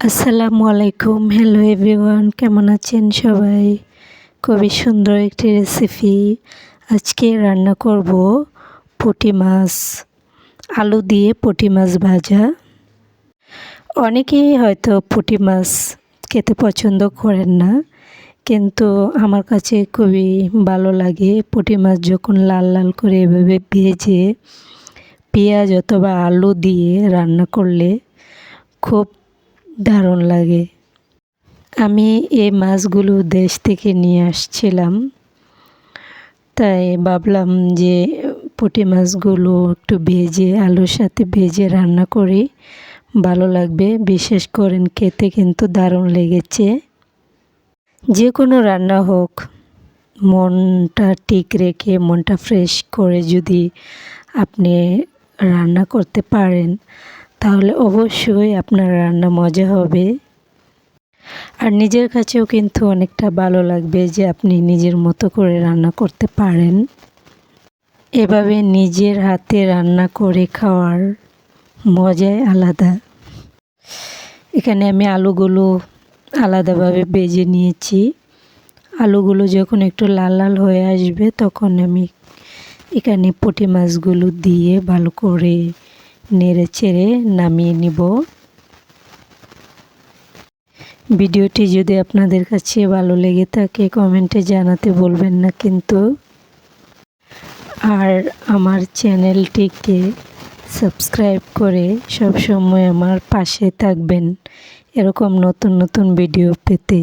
আসসালামু আলাইকুম। Hello everyone, কেমন আছেন সবাই? খুবই সুন্দর একটি রেসিপি। আজকে রান্না করব পুঁটি মাছ, আলু দিয়ে পুঁটি মাছ ভাজা। অনেকেই হয়তো পুঁটি মাছ খেতে পছন্দ করেন না, কিন্তু আমার কাছে খুবই ভালো লাগে। পুঁটি মাছ যখন লাল লাল করে এভাবে ভেজে পেঁয়াজ অথবা আলু দিয়ে রান্না করলে খুব দারুণ লাগে। আমি এই মাছগুলো দেশ থেকে নিয়ে আসছিলাম, তাই ভাবলাম যে পুঁটি মাছগুলো একটু ভেজে আলুর সাথে ভেজে রান্না করি, ভালো লাগবে। বিশেষ করে খেতে কিন্তু দারুণ লেগেছে। যে কোনো রান্না হোক, মনটা ঠিক রেখে মনটা ফ্রেশ করে যদি আপনি রান্না করতে পারেন, তাহলে অবশ্যই আপনার রান্না মজা হবে। আর নিজের কাছেও কিন্তু অনেকটা ভালো লাগবে যে আপনি নিজের মতো করে রান্না করতে পারেন। এভাবে নিজের হাতে রান্না করে খাওয়ার মজাই আলাদা। এখানে আমি আলুগুলো আলাদাভাবে ভেজে নিয়েছি। আলুগুলো যখন একটু লাল লাল হয়ে আসবে, তখন আমি এখানে পুঁটি মাছগুলো দিয়ে ভালো করে নেড়ে চেড়ে নামিয়ে নিব। ভিডিওটি যদি আপনাদের কাছে ভালো লেগে থাকে, কমেন্টে জানাতে ভুলবেন না কিন্তু। আর আমার চ্যানেলটিকে সাবস্ক্রাইব করে সব সময় আমার পাশে থাকবেন, এরকম নতুন নতুন ভিডিও পেতে।